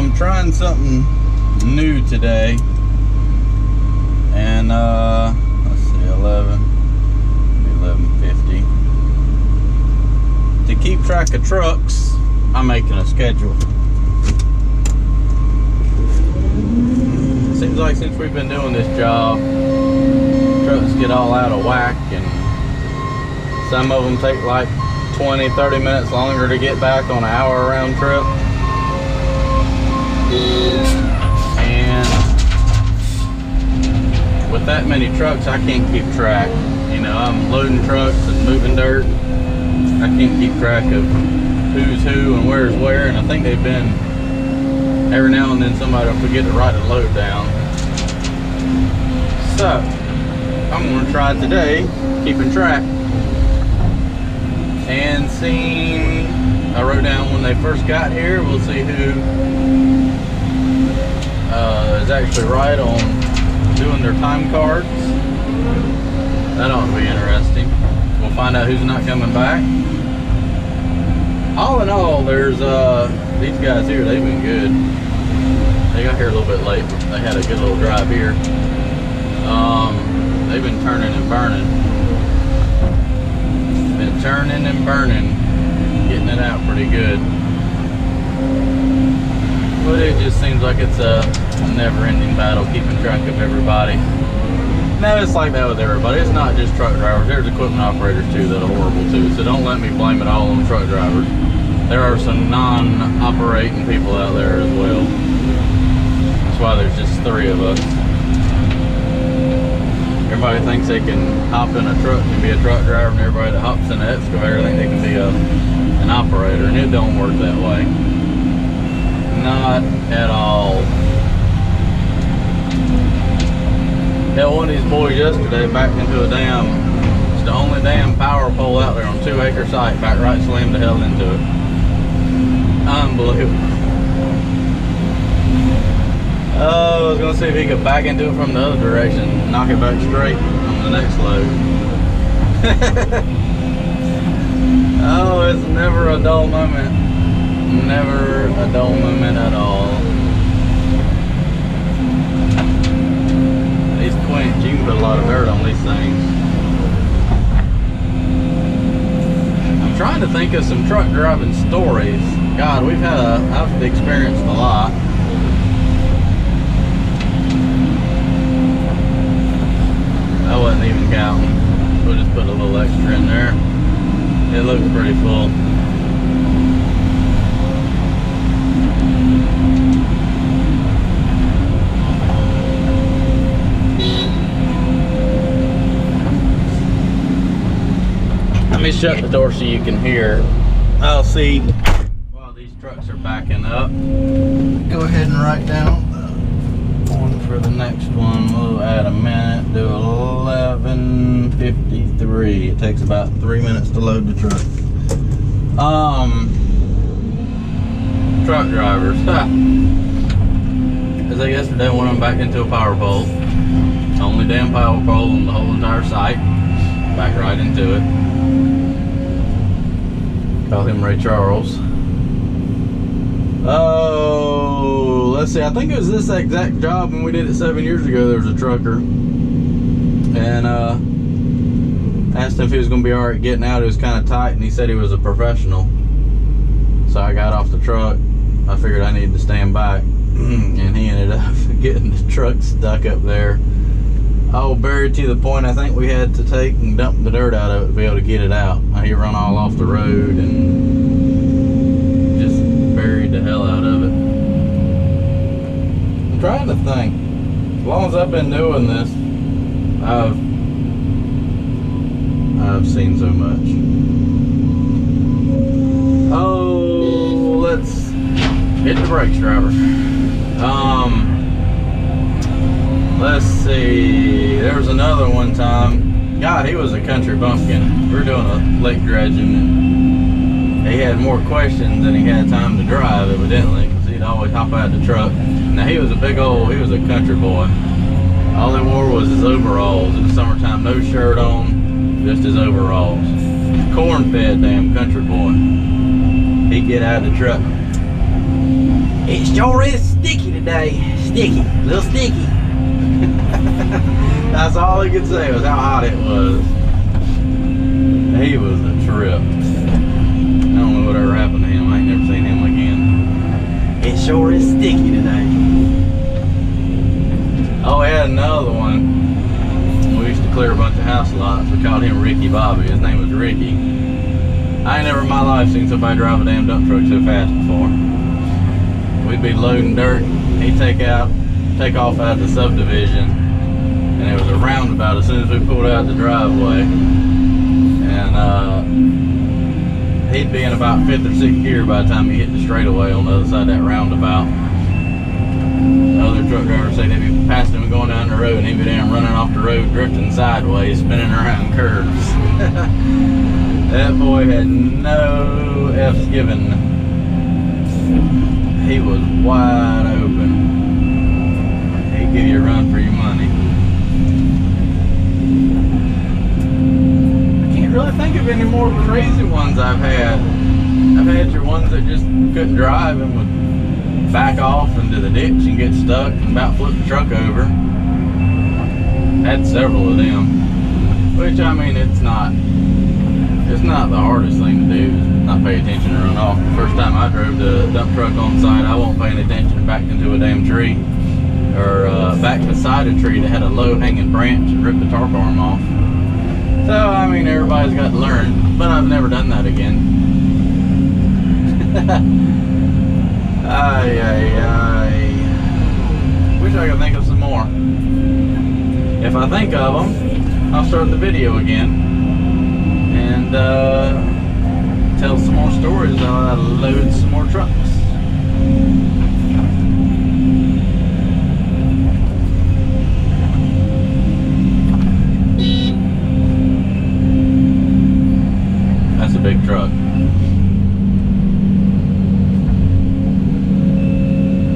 I'm trying something new today, and let's see, 11:50. To keep track of trucks, I'm making a schedule. Seems like since we've been doing this job, trucks get all out of whack, and some of them take like 20-30 minutes longer to get back on an hour round trip. And with that many trucks, I can't keep track. You know, I'm loading trucks and moving dirt. I can't keep track of who's who and where's where, and I think they've been, every now and then somebody will forget to write a load down. So, I'm going to try today, keeping track. And seeing, I wrote down when they first got here. We'll see who is actually right on doing their time cards. That ought to be interesting. We'll find out who's not coming back. All in all, there's these guys here, they've been good. They got here a little bit late. They had a good little drive here. They've been turning and burning. Been turning and burning, getting it out pretty good. But it just seems like it's a never-ending battle keeping track of everybody. No, it's like that with everybody. It's not just truck drivers. There's equipment operators too that are horrible too. So don't let me blame it all on truck drivers. There are some non-operating people out there as well. That's why there's just 3 of us. Everybody thinks they can hop in a truck and be a truck driver, and everybody that hops in an excavator thinks they can be an operator, and it don't work that way. Not at all. Hell, one of these boys yesterday backed into a dam. It's the only damn power pole out there on 2-acre site. Back right slammed the hell into it. Unbelievable. Oh, I was gonna see if he could back into it from the other direction, knock it back straight on the next load. Oh, it's never a dull moment. Never a dull moment at all. These quints, you can put a lot of dirt on these things. I'm trying to think of some truck driving stories. God, I've experienced a lot. I wasn't even counting. We'll just put a little extra in there. It looks pretty full. Let me shut the door so you can hear. I'll see while these trucks are backing up. Go ahead and write down for the next one. We'll add a minute, do 11:53. It takes about 3 minutes to load the truck. Truck drivers. As I yesterday, one of them backed into a power pole. Only damn power pole on the whole entire site. Backed right into it. Call him Ray Charles. Oh, let's see. I think it was this exact job when we did it 7 years ago. There was a trucker, and asked him if he was going to be all right getting out. It was kind of tight, and he said he was a professional. So I got off the truck. I figured I needed to stand back, and he ended up getting the truck stuck up there. Oh, buried to the point I think we had to take and dump the dirt out of it to be able to get it out. He run all off the road and buried the hell out of it. I'm trying to think. As long as I've been doing this, I've seen so much. Oh, let's hit the brakes, driver. Let's see. There was another one time. God, he was a country bumpkin. We were doing a lake dredging, and he had more questions than he had time to drive, evidently, because he'd always hop out of the truck. Now, he was a country boy. All he wore was his overalls in the summertime, no shirt on, just his overalls. Corn-fed damn country boy. He'd get out of the truck. It sure is sticky today. Sticky, a little sticky. That's all he could say was how hot it was. He was a trip. I don't know whatever happened to him. I ain't never seen him again. It sure is sticky today. Oh, we had another one. We used to clear a bunch of house lots. We called him Ricky Bobby. His name was Ricky. I ain't never in my life seen somebody drive a damn dump truck so fast before. We'd be loading dirt. He'd take off out of the subdivision. And it was a roundabout as soon as we pulled out the driveway. And he'd be in about 5th or 6th gear by the time he hit the straightaway on the other side of that roundabout. The other truck drivers say they'd be passing him going down the road, and he'd be down running off the road, drifting sideways, spinning around curves. That boy had no F's given. He was wide open. He'd give you a run for your money. I can't really think of any more crazy ones I've had. I've had your ones that just couldn't drive and would back off into the ditch and get stuck and about flip the truck over. Had several of them. Which, I mean, it's not the hardest thing to do, is not pay attention and run off. The first time I drove the dump truck on site, I wasn't paying attention and backed into a damn tree. Or backed beside a tree that had a low hanging branch and ripped the tarp arm off. So, I mean, everybody's got to learn, but I've never done that again. Wish I could think of some more. If I think of them, I'll start the video again and tell some more stories how I load some more trucks. That's a big truck.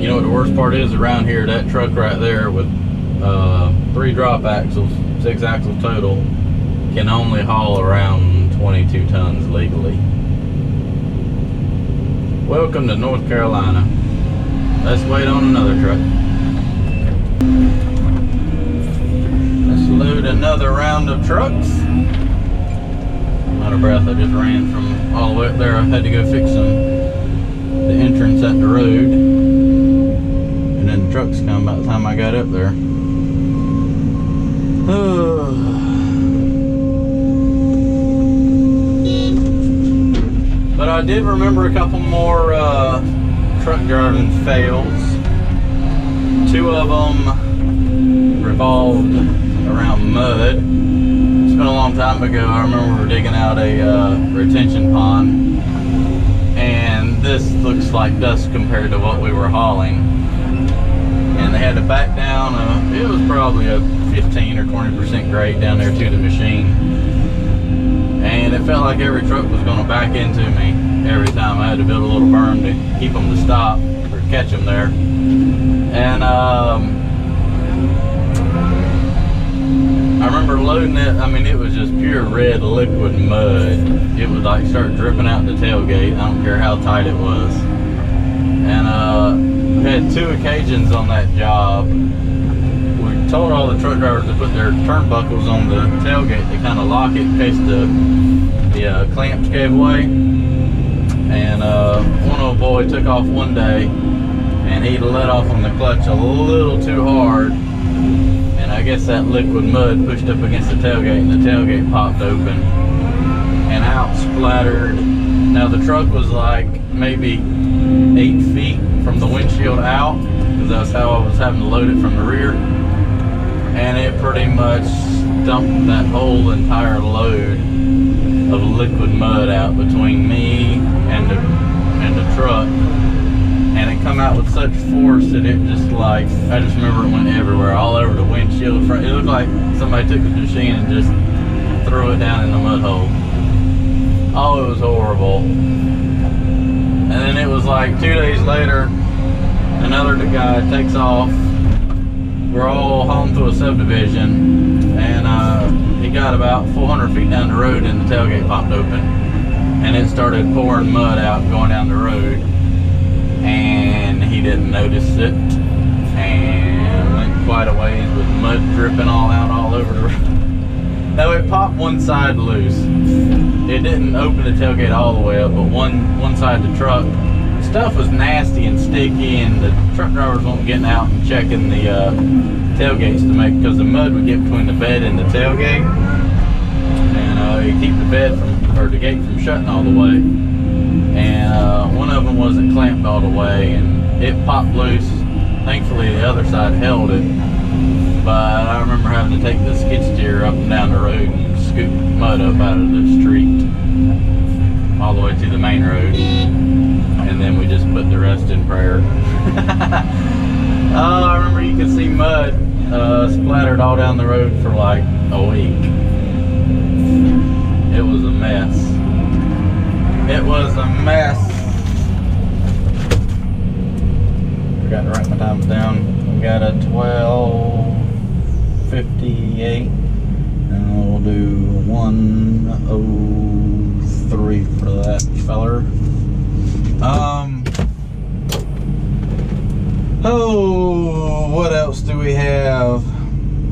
You know what the worst part is around here? That truck right there with 3 drop axles, 6 axles total, can only haul around 22 tons legally. Welcome to North Carolina. Let's wait on another truck. Let's load another round of trucks. I'm out of breath. I just ran from all the way up there. I had to go fix the entrance at the road. And then the trucks come by the time I got up there. But I did remember a couple more truck driving fails. 2 of them revolved around mud. It's been a long time ago. I remember we were digging out a retention pond, and this looks like dust compared to what we were hauling. And they had to back down. It was probably a 15 or 20% grade down there to the machine. And it felt like every truck was going to back into me every time. I had to build a little berm to keep them to stop or catch them there. And I remember loading it. I mean, it was just pure red liquid mud. It would like start dripping out the tailgate. I don't care how tight it was. And we had 2 occasions on that job. We told all the truck drivers to put their turnbuckles on the tailgate to kind of lock it in case the clamps gave away. And one old boy took off one day, and he let off on the clutch a little too hard. And I guess that liquid mud pushed up against the tailgate, and the tailgate popped open. And out splattered. Now the truck was like maybe 8 feet from the windshield out, because that's how I was having to load it from the rear. And it pretty much dumped that whole entire load of liquid mud out between me and the truck. And it come out with such force that it just like, I just remember it went everywhere, all over the windshield front. It looked like somebody took the machine and just threw it down in the mud hole. Oh, it was horrible. And then it was like 2 days later, another guy takes off. We're all home to a subdivision, and he got about 400 feet down the road and the tailgate popped open. And it started pouring mud out going down the road. and he didn't notice it, and went quite a ways with mud dripping all over the road. No, it popped one side loose. It didn't open the tailgate all the way up, but one side of the truck. Stuff was nasty and sticky, and the truck drivers weren't getting out and checking the tailgates to make, because the mud would get between the bed and the tailgate, and it keep the bed from, or the gate from shutting all the way. And one of them wasn't clamped all the way, and it popped loose. Thankfully, the other side held it, but I remember having to take the skid steer up and down the road and scoop mud up out of the street all the way to the main road, and then we just put the rest in prayer. Oh, I remember you could see mud splattered all down the road for like a week. It was a mess. It was a mess. Forgot to write my times down. We got a 12:58, and we'll do 1:03 for that feller. Oh, what else do we have?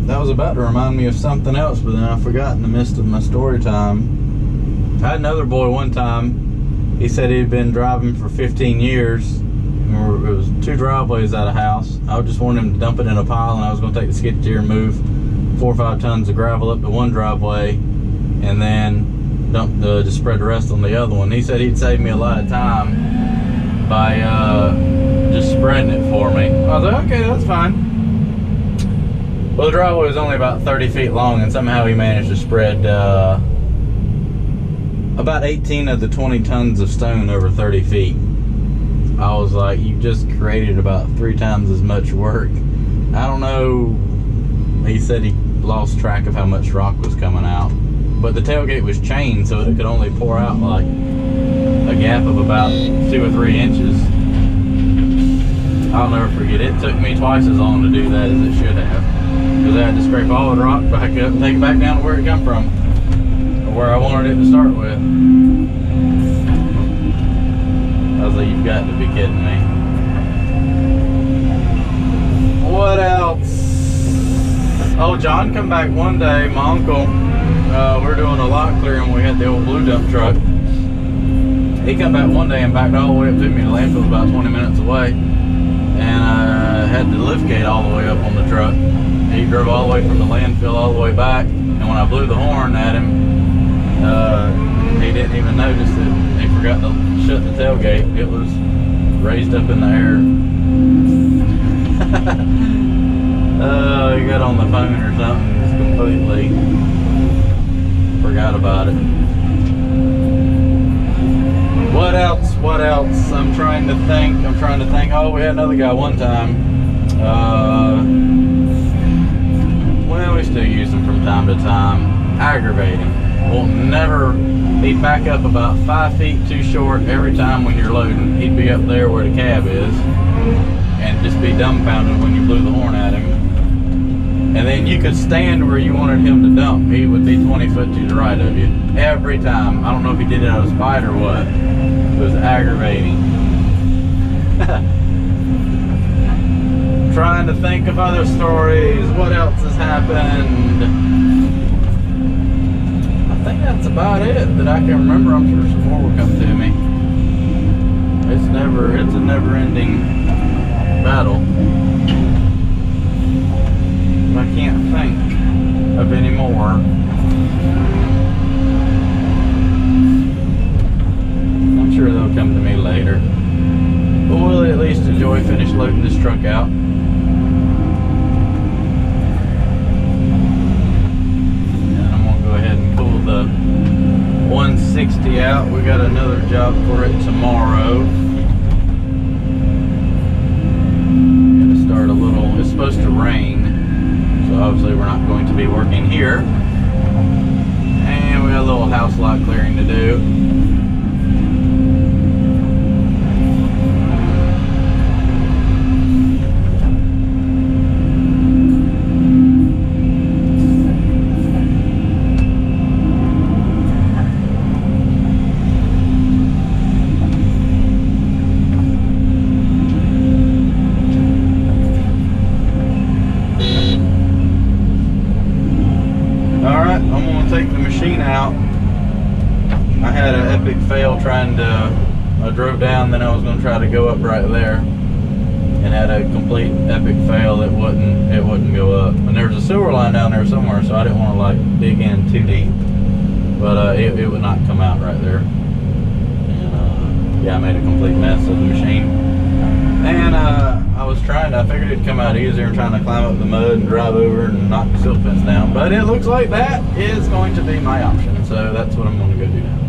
That was about to remind me of something else, but then I forgot in the midst of my story time. I had another boy one time. He said he'd been driving for 15 years. It was 2 driveways at a house. I just wanted him to dump it in a pile, and I was going to take the skid steer and move 4 or 5 tons of gravel up to one driveway, and then just spread the rest on the other one. He said he'd save me a lot of time by just spreading it for me. I was like, okay, that's fine. Well, the driveway was only about 30 feet long, and somehow he managed to spread about 18 of the 20 tons of stone over 30 feet. I was like, you just created about 3 times as much work. I don't know. He said he lost track of how much rock was coming out, but the tailgate was chained, so it could only pour out like a gap of about 2 or 3 inches. I'll never forget, it took me twice as long to do that as it should have, because I had to scrape all the rock back up and take it back down to where it come from, or where I wanted it to start with. I was like, you've got to be kidding me. What else? Oh, John come back one day, my uncle. We're doing a lot clearing when we had the old blue dump truck. He come back one day and backed all the way up to me. The landfill's about 20 minutes away. And I had the lift gate all the way up on the truck. He drove all the way from the landfill all the way back. And when I blew the horn at him, he didn't even notice it. He forgot to shut the tailgate. It was raised up in the air. He got on the phone or something. Just completely forgot about it. What else? What else? I'm trying to think. Oh, we had another guy one time. Well, we still use them from time to time. Aggravating. He'd back up about 5 feet too short every time when you're loading. He'd be up there where the cab is and just be dumbfounded when you blew the horn at him. And then you could stand where you wanted him to dump. He would be 20 foot to the right of you every time. I don't know if he did it out of spite or what. It was aggravating. Trying to think of other stories. What else has happened? I think that's about it that I can remember. I'm sure some more will come to me. It's a never-ending battle. I can't think of any more. I'm sure they'll come to me later. But we'll at least finish loading this truck out. And I'm going to go ahead and pull the 160 out. We got another job for it tomorrow. Gonna start a little, it's supposed to rain. So obviously we're not going to be working here. And we got a little house lot clearing to do. had an epic fail trying to, I drove down, then I was going to try to go up right there, and had a complete epic fail. It wouldn't go up. And there's a silver line down there somewhere, so I didn't want to like dig in too deep. But it would not come out right there. And yeah, I made a complete mess of the machine. And I figured it'd come out easier trying to climb up the mud and drive over and knock the silt fence down. But it looks like that is going to be my option. So that's what I'm going to go do now.